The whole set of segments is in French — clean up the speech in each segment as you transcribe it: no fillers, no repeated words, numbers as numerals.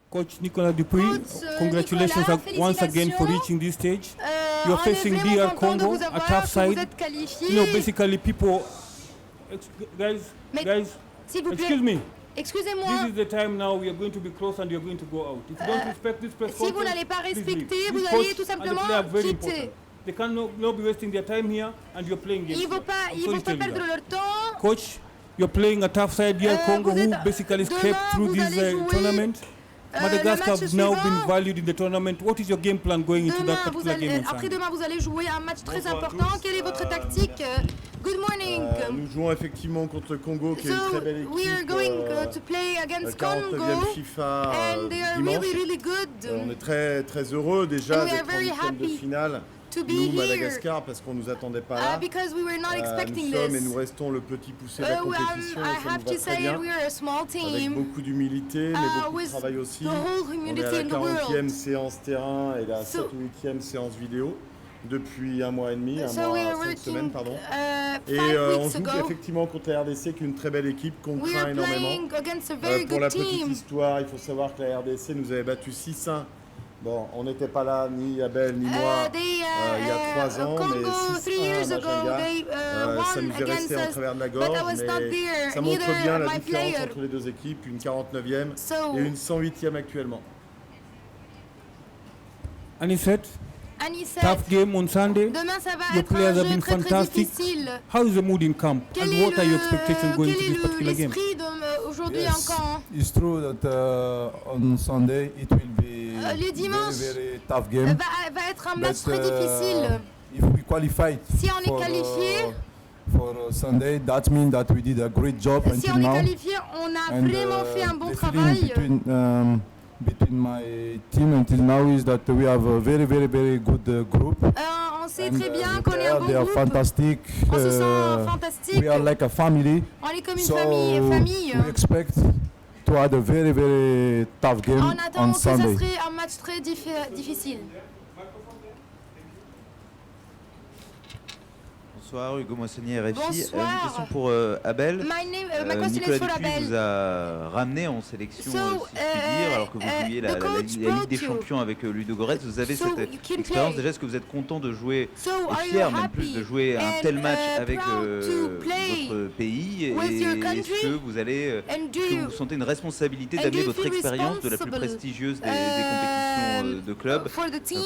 Coach Nicolas Dupuy, Coach, congratulations Nicolas, once again for félicitations. reaching this stage. On You're est facing vraiment DR content de Congo, vous a avoir, tough que side. vous êtes qualifiés. You know, basically people, guys, Mais guys, s'il vous plaît, excuse me. excusez-moi. This is the time now we are going to be close and you're going to go out. If you don't respect this press si vous conference, n'allez pas please respecter, leave. vous This allez coach tout and the simplement player are very quitter. important. They cannot be wasting their time here and you're playing games. Ils ne vont pas, I'm ils sorry vont to pas tell you perdre that. leur temps. Coach, you're playing a tough side here, Congo, vous who êtes- basically demain, scraped through vous this allez jouer, tournament. le Madagascar match has now been suivant. valued in the tournament. What is your game plan going into Demain, that vous particular allez, game on Sunday? après-demain, vous allez jouer un match très Bonjour à important. tous. Quelle est votre tactique? Good morning. Nous jouons effectivement contre le Congo, qui est une So très belle équipe. we are going to play against 49e Congo, FIFA and they are dimanche. really, really good. On est très très heureux déjà And we are d'être en very huitième de happy finale. to be Nous, here. Madagascar, parce qu'on nous attendait pas là. Because we were not Nous expecting sommes et this. nous restons le petit poussé de la Well, compétition I et ça have nous va to très say bien. we are a small Avec team. beaucoup d'humilité, mais beaucoup de with travail aussi. the whole On est humility à la in the world. 40e séance terrain et la So- 7 ou 8e séance vidéo depuis un mois et demi, un So mois, we are 5 working semaines, pardon. 5 Et on weeks joue ago. effectivement contre la RDC, qui est une très belle équipe qu'on We craint are énormément. playing against a very Pour la good petite team. histoire, il faut savoir que la RDC nous avait battu 6-1. Bon, on n'était pas là, ni Abel, ni moi, il y a 3 ans, mais Congo 3 6-1 years à ago, Majanga. they Ça won nous est against resté en us, travers de la but gorge, I was not mais there, ça montre neither bien la my différence player. entre les deux équipes, une 49e So- et une 108e actuellement. Anisette, Anisette, tough game on Sunday. demain ça va Your être un players have jeu been très très fantastic. difficile. How is the mood in camp? Quel And est what are your expectations going to this particular game? l'esprit aujourd'hui Yes, en camp? it's true that on Sunday it will be le dimanche, very, very tough game. va être un match But, très difficile. If we qualify Si on est qualifié, for Sunday, that means that we did a great job si until on est now. qualifié, on a And, vraiment fait un bon the feeling travail. between my team until now is that we have a very, very, very good group. On sait And, très bien the qu'on est un players, bon they are groupe. fantastic. On se sent fantastique. We are like a family. On est comme une So famille. we expect to have a very, very tough game On attend on que ça Sunday. serait un match très difficile. Bonsoir, Hugo Moissonnier, RFI. Bonsoir. Une question pour Abel. Ma question Nicolas est for Dupuy Abel. vous a ramené en sélection, So, si je puis dire, alors que vous jouiez la the coach Ligue des brought you. Champions avec Ludo Goretz. Vous avez So cette you can expérience. play. Déjà, est-ce que vous êtes content de jouer, So et are you fier même happy plus de jouer un and, tel match avec proud to play votre pays? with Et your est-ce country? que vous allez, And do est-ce que you- vous sentez une responsabilité and d'amener do you votre feel expérience de la plus responsible, prestigieuse des compétitions de club for the team,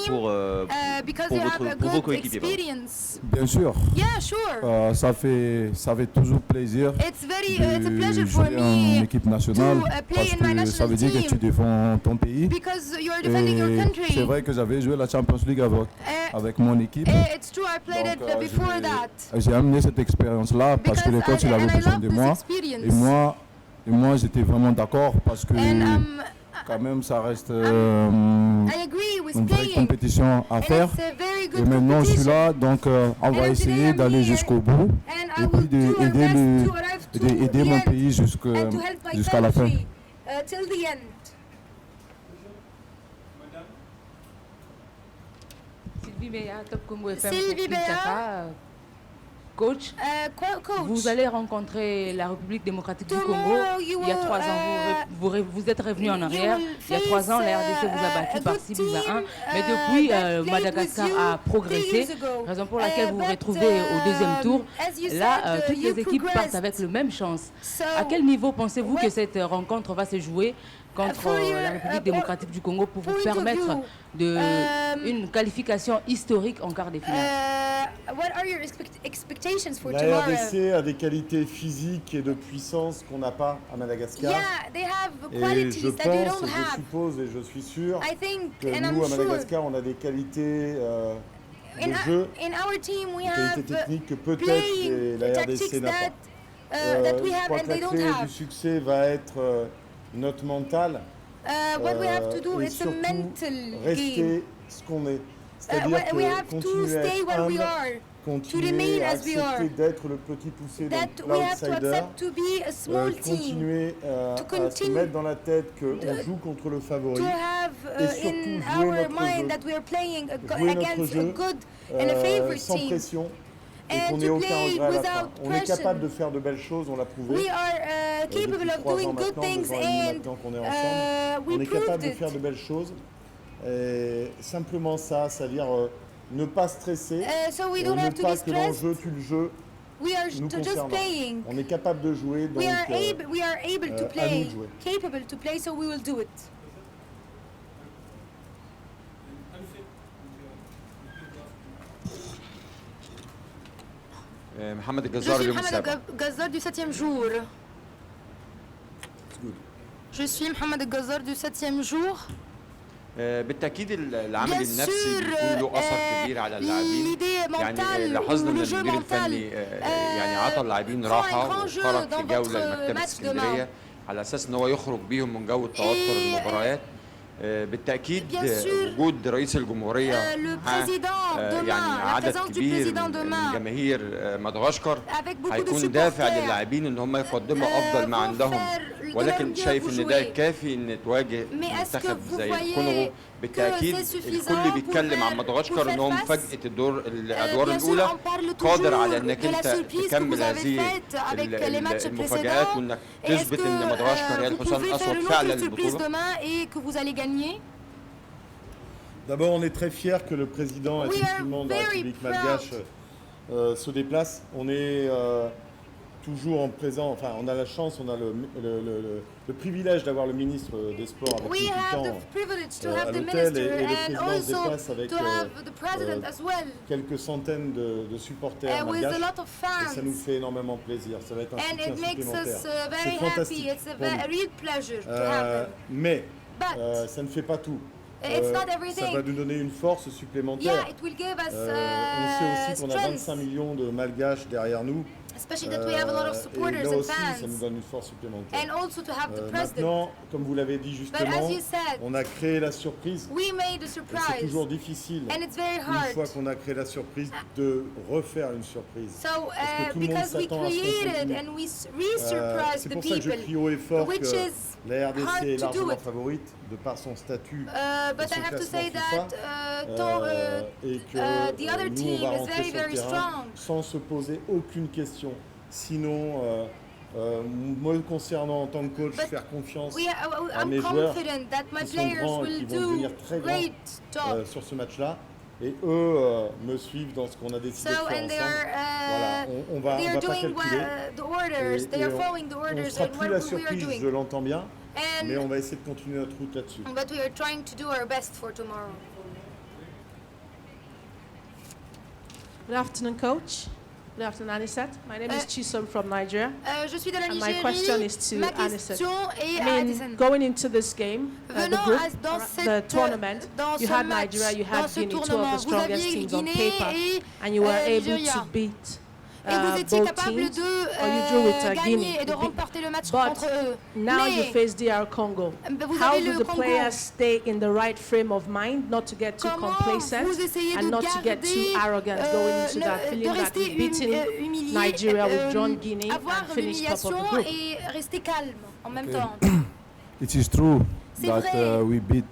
because pour you have a vos good coéquipiers? pardon. experience? Bien sûr. Yeah, sure. Ça fait toujours plaisir It's a de pleasure for jouer en me équipe nationale to play parce in my que ça national veut dire que team. tu défends ton pays. because you are defending your Et country. c'est vrai que j'avais joué la Champions League avec mon équipe. It's true, I played Donc, it before that. J'ai amené cette expérience-là parce que le coach il avait besoin de moi. Et moi j'étais vraiment d'accord parce que quand même ça reste I agree with une vraie playing. compétition à And faire. it's a very Et good maintenant je suis competition. là, donc on va And essayer today I'm d'aller here, jusqu'au bout And I et will puis do my best to arrive to d'aider the mon end pays and to help my jusqu'à la fin. country, till the end. Sylvie Béa, Top Congo FM. Sylvie pour Kinshasa. Coach, Coach, vous allez rencontrer la République démocratique du Congo. Tomorrow you Il y a will, 3 ans, vous êtes revenu en you arrière. will Il y a 3 ans, la face, RDC vous a battu a par good 6 buts à 1. team, Mais depuis, that played Madagascar with you a progressé, 3 years ago. raison pour laquelle vous vous But, retrouvez au deuxième tour. as you Là, said, toutes you les équipes partent progressed. avec le même chance. So, À quel niveau pensez-vous que what- cette rencontre va se jouer contre For your, la République démocratique du Congo pour vous point of permettre view, une qualification historique en quart de finale? what are your expectations for La tomorrow? RDC a des qualités physiques et de puissance qu'on n'a pas à Madagascar. Yeah, they have Et qualities je that they pense, don't et je have. suppose et je suis sûr I think, que and nous, I'm à sure, Madagascar, on a des qualités de in, jeu, in our team we des have qualités techniques que peut-être playing la tactics RDC n'a pas. that we Je have crois and que la they don't clé have. du succès va être notre mental. What we have to do Et is a surtout, mental rester game. ce qu'on est. C'est-à-dire We que have to continuer à stay être where we humble, are, to continuer remain à as we are. accepter d'être le petit poussé, That donc we have to l'outsider, accept to be a small team, continuer à se continue mettre dans la tête qu'on joue contre le favori, to have et surtout in jouer our notre mind jeu. that we are playing Jouer notre against a jeu, good and a favorite sans team. pression, et qu'on n'ait aucun regret à la fin. On est capable de faire de belles choses, on l'a prouvé. We are capable of doing good things maintenant qu'on est ensemble, on we est capable proved de it. faire de belles choses. Et simplement ça, c'est-à-dire ne pas stresser, So we don't ne have to pas be que l'enjeu stressed. tue le jeu. We are Nous just concernant. playing. On est capable de jouer, donc We are able to à nous play, de jouer. capable to play, so we will do it. محمد Je الجزار suis اليوم Mohamed السابع. Gazzar du 7e jour. Je suis Mohamed Gazzar du 7e jour. بالتاكيد العامل Bien النفسي sûr, بيكون له اثر كبير على اللاعبين. l'idée يعني mentale لاحظنا ou ان le jeu المدير mental الفني يعني عطى اللاعبين prend un راحه grand jeu وخرج في dans جوله votre لمكتبه match اسكندريه على اساس ان هو يخرج بيهم من جو التوتر المباريات. بالتاكيد Bien sûr, وجود رئيس الجمهوريه le مع président demain, يعني la عدد présence du كبير président من demain, جماهير مدغشقر avec beaucoup de هيكون دافع supporters, للاعبين ان هم يقدموا افضل ما vont عندهم. faire de ولكن leur mieux شايف pour ان ده jouer. كافي ان تواجه Mais est-ce que منتخب vous زي voyez الكونغو؟ que بالتاكيد c'est suffisant الكل pour بيتكلم عن faire- مدغشقر pour ان هو faire مفاجاه face؟ الادوار Bien sûr, الاولى on parle قادر toujours على انك de la انت surprise que تكمل vous avez هذه faite avec les matchs المفاجآت précédents. وانك Et est-ce تثبت que ان مدغشقر هي vous الحصان pouvez faire الاسود une فعلا autre surprise للبطوله؟ demain et que vous allez gagner? D'abord, on est très fiers que le président We are effectivement de la very République proud. malgache se déplace. On est toujours en présent, enfin on a la chance, on a le privilège d'avoir le ministre des Sports avec nous We tout le have temps the privilege to à have the l'hôtel minister et le and président se also déplace avec to have the president as well, quelques centaines de supporters with a malgaches. lot of Et ça nous fans. fait énormément plaisir, ça va être un And soutien it makes supplémentaire. us very C'est happy. fantastique It's a pour nous. real pleasure to have them. Mais But ça ne fait pas tout. it's not Ça everything. va nous donner une force supplémentaire. Yeah, it will give us On sait aussi qu'on a 25 strength, millions de malgaches derrière nous. especially that we have a lot of Et supporters là and aussi, ça nous fans. donne une force supplémentaire. And also to have the president. Maintenant, comme vous l'avez dit But justement, as you said, on a créé la surprise. we made a Et c'est surprise. toujours difficile, And it's very une fois hard. qu'on a créé la surprise, de refaire une surprise. So, Parce que tout le monde because we s'attend à ce qu'on created continue. and we re-surprised C'est the pour ça que je people. crie haut et fort which que is la RDC hard est to do largement it. favorite de par son statut But son I have to classement say FIFA, that et que the other nous, on team va is rentrer very, sur le very terrain strong. sans se poser aucune question. Sinon, moi concernant en tant que coach, But faire confiance I'm mes joueurs confident that my qui sont players grands et will qui vont devenir do très grands great job. sur ce match-là. Et eux me suivent dans ce qu'on a décidé de So, faire and they ensemble. Voilà, are, on va they are pas doing calculer. the orders, they are following the On ne orders sera and plus what la we are surprise, je doing. l'entends bien, mais on And va essayer de continuer notre route là-dessus. but we are trying to do our best for tomorrow. Good afternoon, Coach. Good afternoon, Anisat. My name is Chisom from Nigeria. Je suis de la And my question Nigerie. is to Ma Anisat. question est I à mean, Addison. going into this game, the Venant group, dans the cette, tournament, dans you ce had match, Nigeria, you dans had ce Guinea, two of tournament, the vous aviez strongest teams on Guinée paper, et and you were able Nigeria. to beat Et vous étiez both capable teams, de or you drew with gagner Guinea. et de remporter le match But contre eux. now you Mais face DR Congo. vous How avez do le the Congo. players stay in the right frame of mind, not to get too Comment complacent vous essayez and de not to get too garder, arrogant going into that, de feeling that rester we've beaten humilié, Nigeria, we've drawn Guinea avoir and finished top of the l'humiliation group? et rester calme en même temps. It is true C'est that vrai. we beat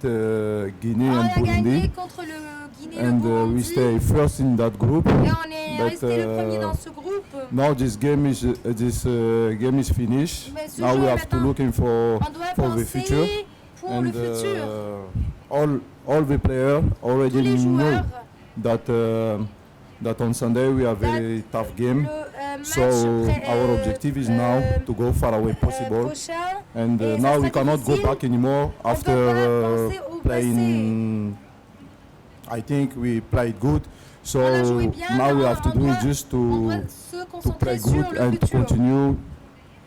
Guinea On and a gagné Burundi, contre le Guinée et le and we Burundi stay first in that group. et on est but, resté le premier dans ce groupe. Now this game is finished. Mais ce Now jeu we est have to maintenant- looking for On doit the future. penser pour le And futur. all the players Tous already les know joueurs, that on Sunday we have a very tough game. match So pré- our objective is now to go far away possible. prochain. And Et ça now sera we cannot go difficile. back anymore On after peut pas penser au playing. I think we played good. So On a joué bien, now we mais have to on do it doit- just on doit to se play concentrer good sur le and to futur. continue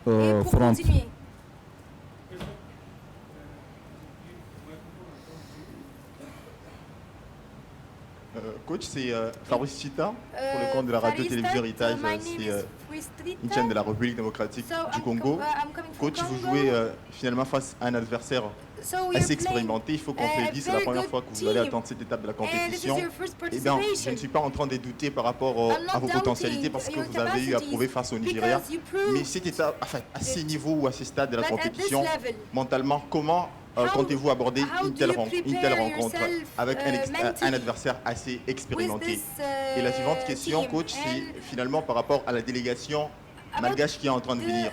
Et pour front. continuer. Coach, c'est Fabrice Chita pour le compte de la radio-télévision Héritage. C'est une chaîne de la République démocratique du Congo. Coach, vous jouez finalement face à un adversaire assez expérimenté. Il faut qu'on se le dise, c'est la première fois que vous allez attendre cette étape de la compétition. Eh bien, je ne suis pas en train de douter par rapport à vos potentialités parce que vous avez eu à prouver face au Nigeria. Mais cette étape, enfin, à ces niveaux ou à ces stades de la compétition, mentalement, comment comptez-vous aborder une telle rencontre avec mentally un adversaire assez expérimenté? with this, Et la suivante question, team? coach, c'est And finalement par rapport à la délégation malgache qui est en train de venir.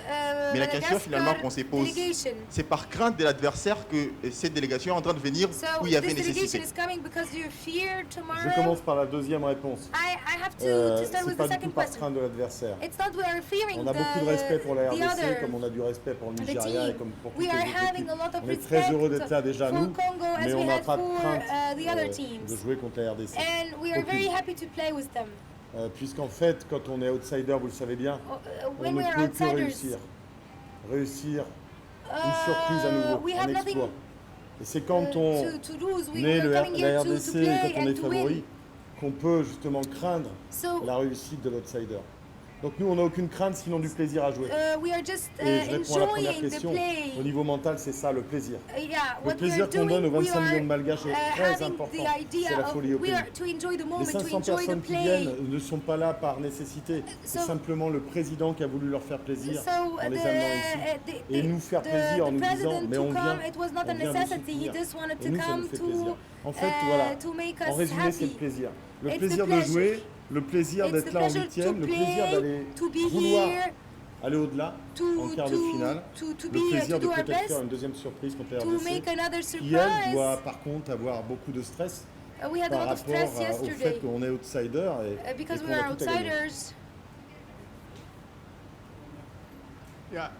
Mais la question finalement qu'on se pose, delegation. c'est par crainte de l'adversaire que cette délégation est en train de venir où il y avait this delegation nécessité. is coming because you fear tomorrow. Je commence par la deuxième réponse. I have to start C'est with pas the du tout second par question. crainte de l'adversaire. It's not we are fearing On a beaucoup de respect pour la the RDC, other. comme on a du respect pour le the Nigeria et team. comme pour toutes We les are autres having équipes. a lot of On est très heureux respect d'être là déjà, for nous, Congo as mais we on n'a had pas de for crainte the other teams. de jouer contre la RDC. And we are Aucune. very happy to play with them. Puisqu'en fait, quand on est outsider, vous le savez bien, on When ne we are peut que outsiders, réussir. Réussir une surprise à nouveau, we un have nothing, exploit. Et c'est quand on to lose. We est are coming here la to RDC play et quand on and est to win. favori, qu'on peut justement craindre So la réussite de l'outsider. Donc nous, on n'a aucune crainte, sinon du plaisir à jouer. we are just Et je réponds à la première enjoying the question. play. Au niveau mental, c'est ça, le plaisir. Yeah, Le what we plaisir are qu'on donne aux doing, we 25 millions de are Malgaches est très having important. the idea C'est la of folie au we pays. are to enjoy the moment, Les to 500 enjoy the personnes qui play. viennent ne sont pas là par nécessité. C'est So- simplement le président qui a voulu leur faire plaisir So en les amenant ici. Et nous faire plaisir en nous disant, mais on vient, it was not a on vient necessity. He nous just wanted Et to nous, ça nous come fait to plaisir. En fait, voilà. to make En us résumé, c'est le happy. plaisir. Le It's plaisir the de pleasure. jouer, le plaisir It's d'être the là en pleasure huitième, to le plaisir play, d'aller to be vouloir here, aller au-delà en quart de finale. to Le be plaisir to de do our peut-être best, faire une deuxième surprise contre la to RDC, make another qui elle surprise. doit par contre avoir beaucoup de stress We had a par lot of stress rapport au yesterday fait qu'on est outsider et because qu'on we a are tout à gagner. outsiders.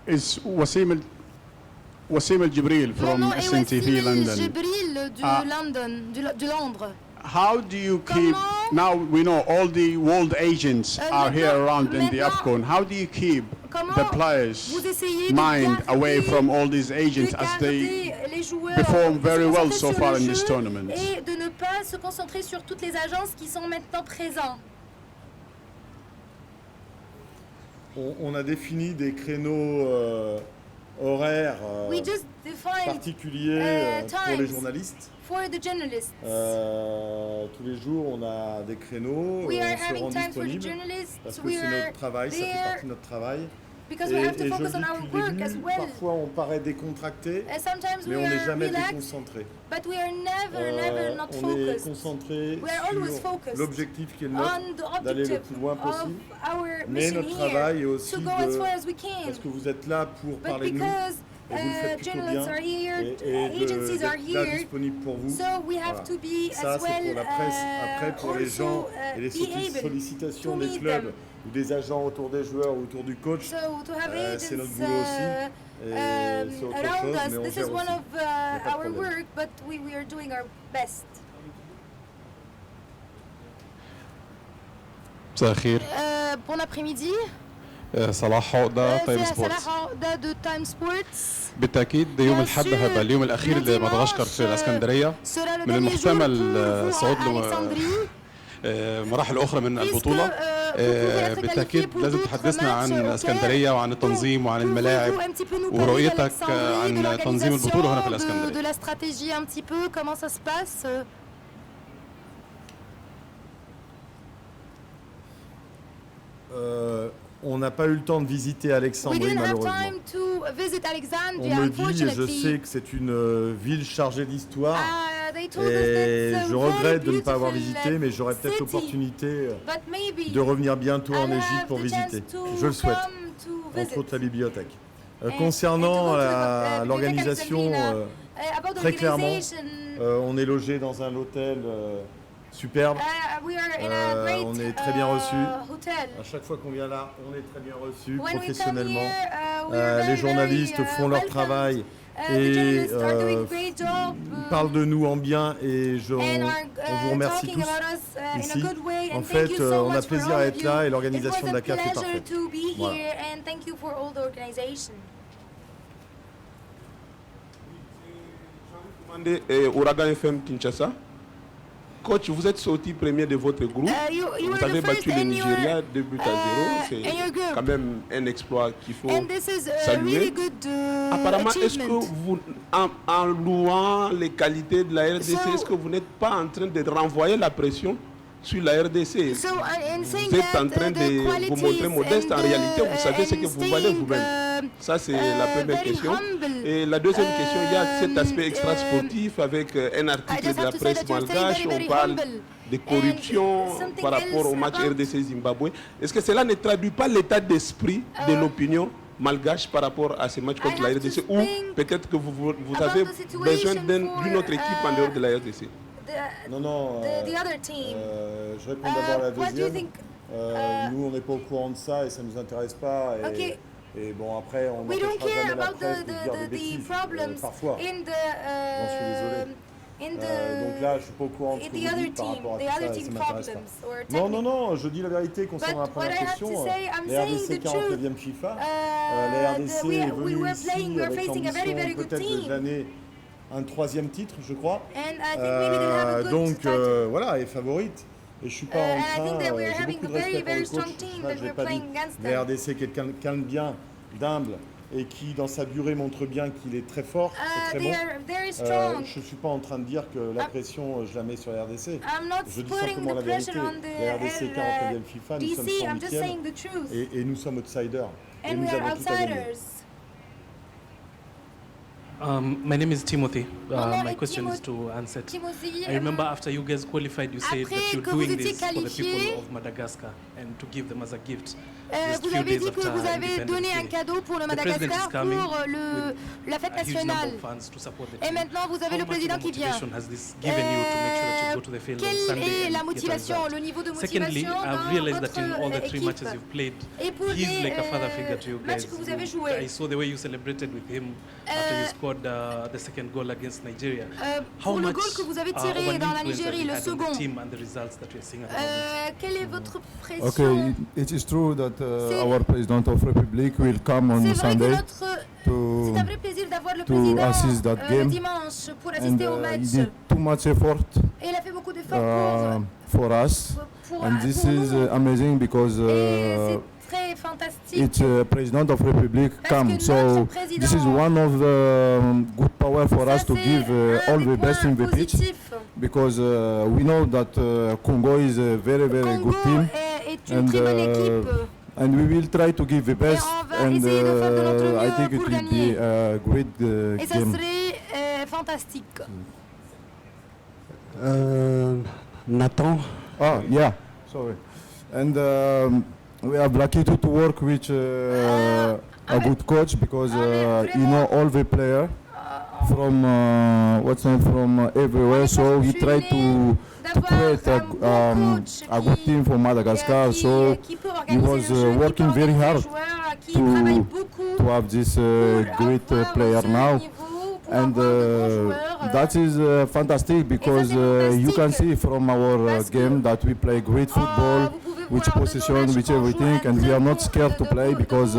It's Wassim El-Jibril Mon from nom est SNTV Wassim London. El-Jibril du London, de Londres. How do you keep, Comment- now we know all the world agents are here around in the maintenant- AFCON. How do you keep Comment the players' vous essayez de mind garder- away from all these de agents as they garder les joueurs perform de se very well concentrer so sur far le in this jeu tournament? et de ne pas se concentrer sur toutes les agences qui sont maintenant présentes. On a défini des créneaux horaires We just defined particuliers pour les times. journalistes. for the journalists. Tous les jours, on a des créneaux, We are on se rend having time for the disponible journalists. parce que We c'est are notre travail, ça fait there partie de notre travail. because we have to Et je focus dis on our depuis le work as début, well. parfois on paraît décontracté, And sometimes mais we on n'est are jamais relaxed, déconcentré. but we are never not On est focused concentré We are always sur focused l'objectif qui est le nôtre, on the d'aller le objective plus loin of possible. our Mais mission notre travail est here aussi to go as far de... as we can. Parce que vous êtes là pour But parler de nous, because et vous le faites plutôt journalists bien, are here, et agencies are d'être là here, disponible pour vous. so we have Voilà. to be Ça, as c'est pour well la presse. Après, pour les also, gens et les be able sollicitations to des meet clubs them. ou des agents autour des joueurs ou autour du coach, So to have c'est notre agents boulot aussi. Et c'est autre around chose, us, mais on this gère is one aussi. of Y a pas de our problème. work, but we are doing our best. مساء الخير Bon après-midi. صلاح عقدة تايم C'est سبورتس Salah Aouda de Time Sports. بالتأكيد ده يوم الأحد هيبقى اليوم الأخير لمدغشقر في الإسكندرية Sera le من dernier jour المحتمل pour vous الصعود à Alexandrie. مراحل أخرى من البطولة بالتأكيد لازم تحدثنا عن الإسكندرية وعن التنظيم وعن الملاعب ورؤيتك عن تنظيم البطولة هنا في الإسكندرية. De la stratégie un petit peu, comment ça se passe? On n'a pas eu le temps de visiter We Alexandrie, didn't have malheureusement. time to visit On Alexandria, me dit, et je unfortunately. sais que c'est une ville chargée d'histoire, They told us et that's a je very regrette de ne pas avoir beautiful, visité, mais j'aurai peut-être city. l'opportunité But maybe de revenir bientôt en I'll Égypte have pour the chance visiter. to Je le souhaite, come to entre visit. autres la bibliothèque. And Concernant to go to the l'organisation, bibliothèque Alexandrina, about très clairement, organization, on est logé dans un hôtel superbe. we are in a great On est très bien reçus. hotel. À chaque fois qu'on vient là, on est très bien reçus When we come professionnellement. here, we are Les very, journalistes very, font leur welcomed. travail The et journalists are doing a great job, parlent de nous en bien et and on are vous remercie talking tous about us in ici. a good way. En And fait, thank you so on a much for plaisir all à of être you. là et It l'organisation was de a la CAF est pleasure parfaite. to be Voilà. here, and thank you for all the organization. Ouragan FM Kinshasa. Coach, vous êtes sorti premier de votre groupe. You Vous were avez the first battu le in your, Nigeria 2 buts à 0. in C'est your group. quand même un exploit qu'il faut And this is a saluer. really good Apparemment, est-ce que achievement. vous, en louant les qualités de la RDC, So- est-ce que vous n'êtes pas en train de renvoyer la pression sur la RDC? So, in saying Vous êtes en that, train the de vous montrer qualities modeste. En and réalité, vous savez ce and que vous valez staying, vous-même. Ça, c'est la première question. Et la deuxième question, il y a cet aspect extra-sportif avec un article de la presse malgache. On parle de corruption par rapport au match RDC-Zimbabwe. Est-ce que cela ne traduit pas l'état d'esprit de l'opinion malgache par rapport à ce match contre la RDC, ou peut-être que vous avez besoin d'une autre équipe en dehors de la RDC? Non, je réponds d'abord à la deuxième. Nous, on n'est pas au courant de ça et ça ne nous intéresse pas. Et bon, après, on n'empêchera jamais la presse de dire des bêtises, parfois. J'en suis désolé. Donc là, je ne suis pas au courant de ce que vous dites par rapport à tout ça, et ça m'intéresse pas. Non, je dis la vérité concernant la première question. La RDC 49e FIFA, la RDC est venue ici avec l'ambition peut-être de l'année un 3e titre, je crois. Donc voilà, est favorite. Et je ne suis pas en train, j'ai beaucoup de respect pour le coach, je l'ai pas dit. La RDC est quelqu'un de calme, bien, d'humble, et qui dans sa durée montre bien qu'il est très fort, c'est très bon. Je ne suis pas en train de dire que la pression, je la mets sur la RDC. Je dis simplement la vérité. La RDC est 49e FIFA, nous sommes 108e et nous sommes outsiders. Et nous avons tout à gagner. My name is Timothy. My question is to Ansett. I remember after you guys qualified, you said that you're doing this for the people of Madagascar and to give them as a gift. Vous avez dit que vous avez donné un cadeau pour le Madagascar pour la fête nationale. Et maintenant, vous avez le président qui vient. Quelle est la motivation, le niveau de motivation dans votre équipe? Et pour les matchs que vous avez joués, I saw the way you celebrated with him after you scored the second goal against Nigeria. Pour le goal que vous avez tiré dans la Nigerie, le second, quelle est votre pression? Okay, it is true that our President of Republic will come on Sunday to assist that game. Dimanche pour assister au match. He did too much effort Et il a fait beaucoup d'efforts for us, and this is amazing because très fantastique. it's President of Republic come. So this is one of the good power for us to give all the best in the pitch, because we know that Congo is a very good team, and we will try to give the best, and I think it will be a great Et ça game. serait fantastique. Nathan. Yeah, sorry. And we are lucky to work with a good coach, because he know all the player from from everywhere. So he tried to create a good team for Madagascar. So he was working very hard to have this great player now. And that is fantastic, because you can see from our game that we play great football, with possession, with everything, and we are not scared to play, because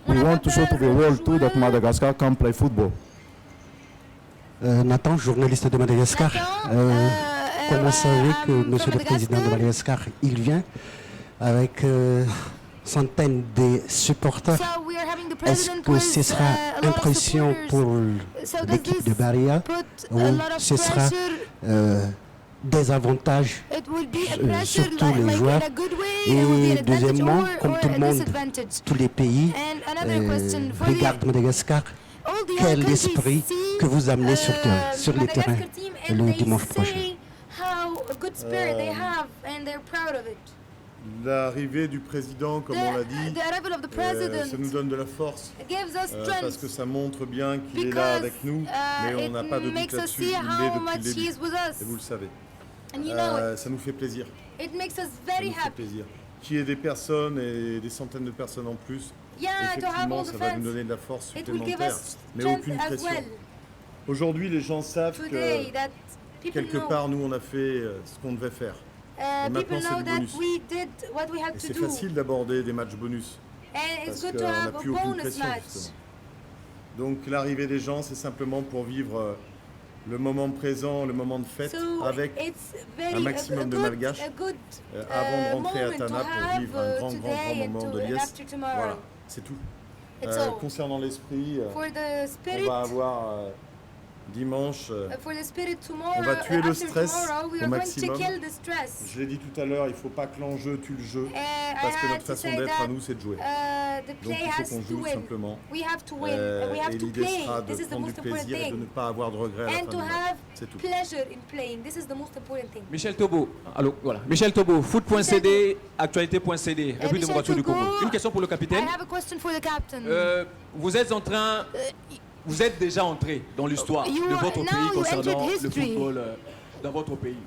we want to show to the world too that Madagascar can play football. Nathan, journaliste de Madagascar. Comment savez que Monsieur le Président de Madagascar, il vient avec centaines de supporters? Est-ce que ce sera impression pour l'équipe de Bahia, ou ce sera des avantages sur tous les joueurs? Et deuxièmement, comme tout le monde, tous les pays regardent Madagascar, quel esprit que vous amenez sur le terrain le dimanche prochain? L'arrivée du président, comme on l'a dit, ça nous donne de la force, parce que ça montre bien qu'il est là avec nous, mais on n'a pas de doute là-dessus, il est depuis le début, et vous le savez. Ça nous fait plaisir. Ça nous fait plaisir. Qu'il y ait des personnes et des centaines de personnes en plus, effectivement, ça va nous donner de la force supplémentaire, mais aucune pression. Aujourd'hui, les gens savent que quelque part, nous, on a fait ce qu'on devait faire. Et maintenant, c'est du bonus. Et c'est facile d'aborder des matchs bonus, parce qu'on n'a plus aucune pression, justement. Donc, l'arrivée des gens, c'est simplement pour vivre le moment présent, le moment de fête, avec un maximum de malgaches, avant de rentrer à Tana pour vivre un grand moment de liesse. Voilà, c'est tout. Concernant l'esprit, on va avoir dimanche, for the spirit tomorrow, on va tuer le after stress tomorrow, we au are going to maximum. kill the stress. Je l'ai dit tout à l'heure, il ne faut pas que l'enjeu tue le jeu, I parce que had notre to façon say d'être à that, nous, c'est de jouer. The Donc play il faut has qu'on to joue win. simplement. We have to win, and we have Et to l'idée play. sera de This is the prendre du most important plaisir et de thing. ne pas avoir de regrets à la And fin to du match. have C'est tout. pleasure in playing. This is the most important thing. Michel Tobo, allô, voilà. Michel Tobo, foot.cd, actualité.cd, République démocratique du Congo. Une question pour le capitaine. I have a question for the captain. Vous êtes en train, vous êtes déjà entré dans l'histoire de votre pays concernant le football dans votre pays.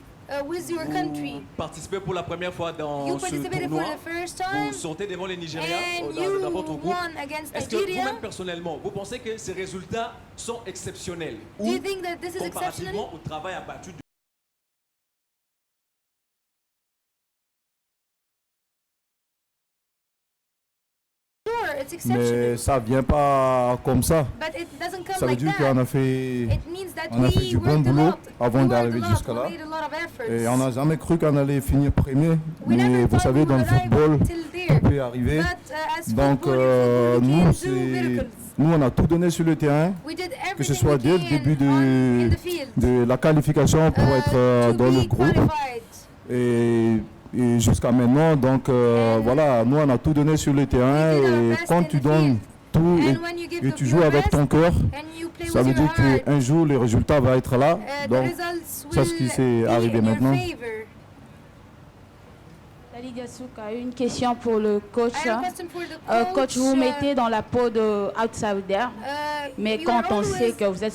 With your country. Vous participez pour la première fois dans You ce participated tournoi. for the first time. Vous sortez devant les Nigériens And dans votre groupe. won against Est-ce que Nigeria. vous-même personnellement, vous pensez que ces résultats sont exceptionnels Do you think that this is comparativement exceptional? au travail abattu Sure, it's exceptional. Mais ça vient pas comme ça. But it doesn't come Ça veut like dire that. qu'on a fait, It means that on a fait we du bon worked a boulot lot. avant We d'arriver worked a lot. jusqu'à là. We made a lot of efforts. Et on n'a jamais cru qu'on allait finir premier. We Mais never vous thought savez, we dans le would arrive football, till there. tout peut arriver. But, as Donc football, we nous, can do c'est, miracles. nous, on a tout donné sur le terrain, We did que ce everything soit we dès le can début in the field. de la qualification pour être to dans le be groupe. qualified. Et jusqu'à maintenant, donc voilà, nous on a tout donné sur le terrain et quand tu donnes tout et tu joues avec ton cœur, ça veut dire qu'un jour le résultat va être là. Donc c'est ce qui s'est arrivé maintenant. Lydia Souk a une question pour le coach. I have a question for the Coach, vous mettez dans la peau de outsider, mais you quand are on sait always- que vous êtes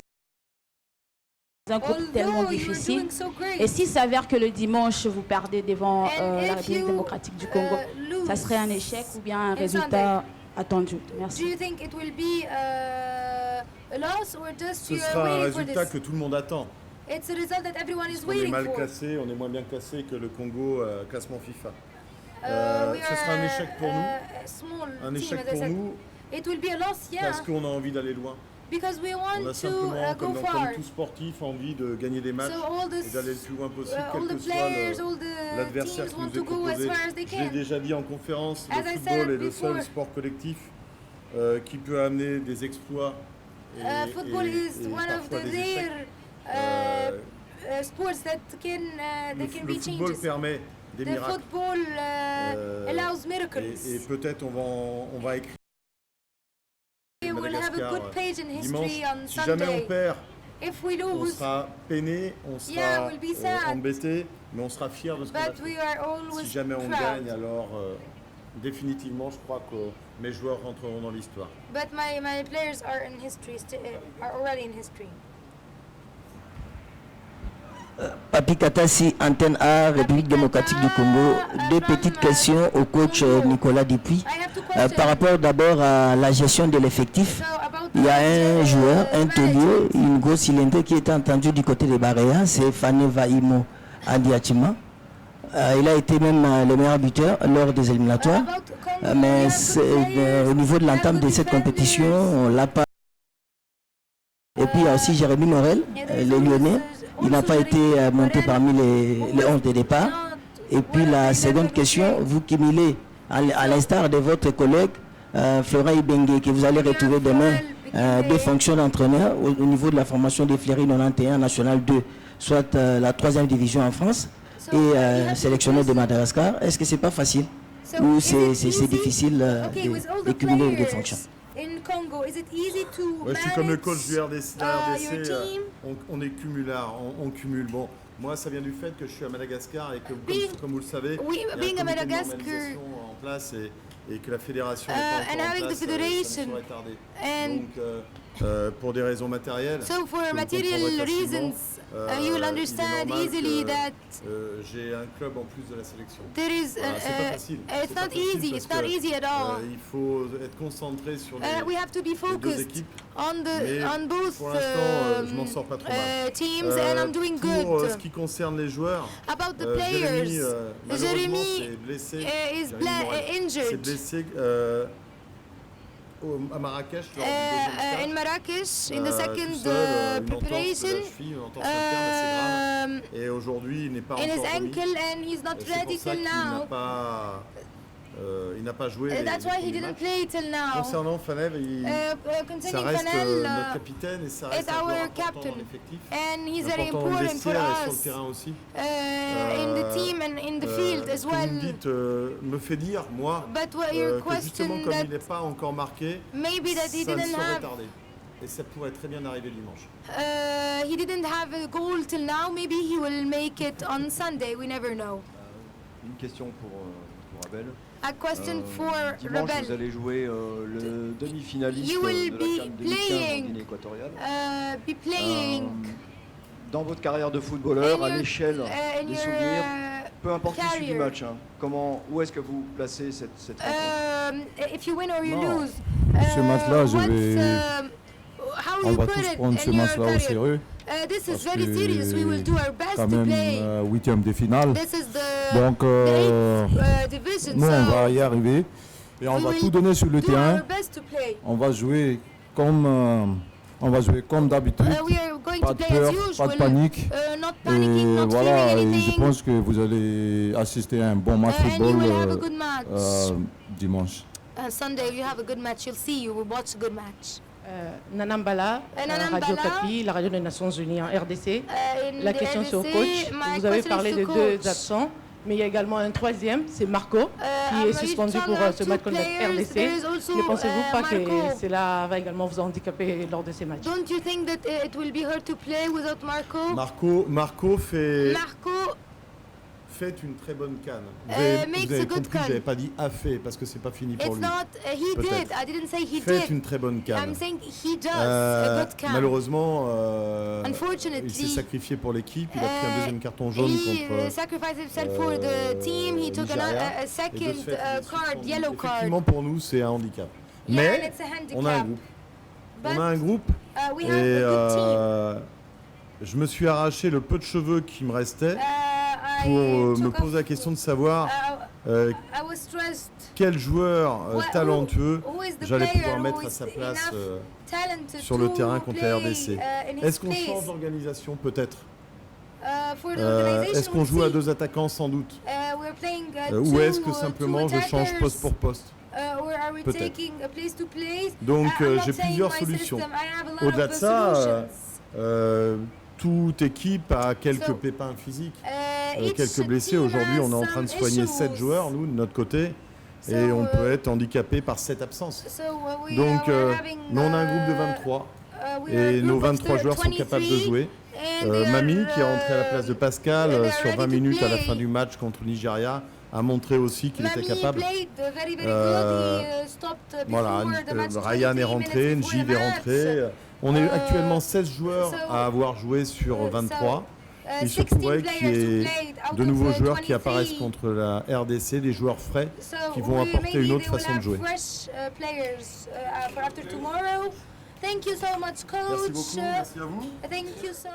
dans un groupe tellement Although you are difficile, doing so great, et s'il s'avère que le dimanche vous perdez devant And la if République you, démocratique du Congo, lose ça serait un échec ou bien un in résultat attendu? do Merci. you think it will be a loss or just Ce you are sera un waiting for résultat this? que tout le monde attend. It's a result that everyone is On est waiting mal for. classé, on est moins bien classé que le Congo classement FIFA. We Ce sera un are échec pour nous. a small Un team, échec as I pour said. nous It will be a loss, yeah, parce qu'on a envie d'aller loin. because we On want a to simplement, go comme far. tout sportif, envie de gagner des matchs So all et d'aller le plus loin possible, all quel the que soit players, all the l'adversaire teams qui want nous est to go as proposé. far as they Je l'ai can. déjà dit en conférence, As le I football said est le seul before, sport collectif qui peut amener des exploits football is one of parfois the des échecs. rare sports that can Le be football changes. permet des The miracles. football allows miracles. Et peut-être on va écrire We will have a Madagascar good page in dimanche. history on Si jamais Sunday. on perd, If we on lose, sera peiné, on Yeah, sera we'll be sad. embêté, mais on sera fier de ce qu'on a but fait. we are always Si jamais on proud. gagne, alors définitivement, je crois que mes joueurs rentreront dans l'histoire. But my players are in history, are already in history. Papi Katasi, Antenne A, République démocratique du Congo. Deux petites questions au coach Nicolas Dupuis. Par rapport d'abord à la gestion de l'effectif, il y a un joueur, un taulier, une grosse cylindrée qui était entendu du côté des Baréas, c'est Fane Vaimo Andiachima. Il a été même le meilleur buteur lors des éliminatoires. Mais au niveau de l'entame de cette compétition, on l'a pas. Et puis il y a aussi Jérémy Morel, le Lyonnais. Il n'a pas été monté parmi les 11 de départ. Et puis la seconde question, vous qui milez, à l'instar de votre collègue Florent Ibengue, que vous allez retrouver demain des fonctions d'entraîneur au niveau de la formation des Fleury 91 National 2, soit la 3e division en France, et sélectionneur de Madagascar. Est-ce que c'est pas facile ou c'est difficile de cumuler les fonctions? In Congo, is it easy to Ouais, je suis comme le coach du your RDC, team? on est cumulard, on cumule. Bon, moi ça vient du fait que je suis à Madagascar et que comme vous le savez, il y a un being a comité de Madagascar, normalisation en place et que la fédération n'est and pas encore en having place, the federation, ça me serait tardé. and Donc pour des raisons matérielles, so for que vous material comprendrez facilement, reasons, you will il est understand normal easily que, that j'ai un club en plus de la sélection. there is Voilà, c'est pas facile. it's C'est pas not facile easy. parce It's not que, easy at all. il faut être concentré sur We have to be les deux focused équipes. on both Pour l'instant, je m'en sors pas trop mal. teams, and I'm doing Pour good. ce qui concerne les joueurs, About the players, Jérémy est blessé. is Jérémy Morel injured. s'est blessé à Marrakech lors du in deuxième Marrakesh, in the second preparation. Et aujourd'hui, il n'est pas in encore his remis. ankle, and he's not Et c'est ready pour ça till qu'il n'a now. pas il n'a pas joué. That's why he didn't play till now. Concernant Fanev, ça reste notre capitaine et ça reste un joueur important dans l'effectif. And he's very important for us. Sur le us. terrain aussi. In the team and in the field as well. Vous me dites, me fait dire, moi, que justement comme il n'est pas encore marqué, ça ne saurait tarder. Et ça pourrait très bien arriver dimanche. He didn't have a goal till now. Maybe he will make it on Sunday. We never know. Une question pour Abel. A question for dimanche, Rebel. vous allez jouer le demi-finaliste You will de la be CAN 2015 en Guinée équatoriale. Be playing. Dans votre carrière de footballeur, à l'échelle des souvenirs, peu importe l'issue du match, où est-ce que vous placez cette rencontre? If you win or you lose. Ce match-là, on va tous prendre ce match-là au sérieux. This is very serious. We will do our best quand to même play. 8e de finale. This is the Donc, division. nous, on va y arriver et on va tout donner sur le terrain. On va jouer comme d'habitude. Pas de peur, pas de panique. Et voilà, et je pense que vous allez assister à un bon match de football dimanche. Sunday, you have a good match. You'll see. You will watch a good match. Nanambala, Radio Kapi, la radio des Nations Unies en RDC. La question c'est au coach. Vous avez parlé de 2 absents, mais il y a également un 3e, c'est Marco, qui est suspendu pour ce match contre la RDC. Ne pensez-vous pas que cela va également vous handicaper lors de ces matchs? Don't you think that it will be hard to play without Marco? Marco fait une très bonne CAN. Vous avez compris, je n'avais pas dit a fait parce que c'est pas fini pour lui. He did. I didn't say he fait did. une très bonne CAN. I'm saying he does a good CAN. Malheureusement, il s'est sacrifié pour l'équipe. Il a pris un deuxième carton jaune contre sacrificed himself for the team. He took a second card, yellow card. Effectivement, pour nous, c'est un handicap. Mais on a un groupe. On a un groupe et je me suis arraché le peu de cheveux qui me restait pour me poser la question de savoir quel joueur talentueux j'allais pouvoir mettre à sa place sur le terrain contre la RDC. Est-ce qu'on change d'organisation peut-être? Est-ce qu'on joue à 2 attaquants sans doute? Ou est-ce que simplement je change poste pour poste? Peut-être. Donc j'ai plusieurs solutions. Au-delà de ça, toute équipe a quelques pépins physiques, quelques blessés. Aujourd'hui, on est en train de soigner 7 joueurs, nous, de notre côté, et on peut être handicapé par 7 absences. Donc, nous, on a un groupe de 23, et nos 23 joueurs sont capables de jouer. Mami, qui est rentré à la place de Pascal sur 20 minutes à la fin du match contre le Nigeria, a montré aussi qu'il était capable. Voilà, Ryan est rentré, Njiv est rentré. On est actuellement 16 joueurs à avoir joué sur 23. Il se pourrait qu'il y ait de nouveaux joueurs qui apparaissent contre la RDC, des joueurs frais qui vont apporter une autre façon de jouer. Merci beaucoup, merci à vous. Thank you so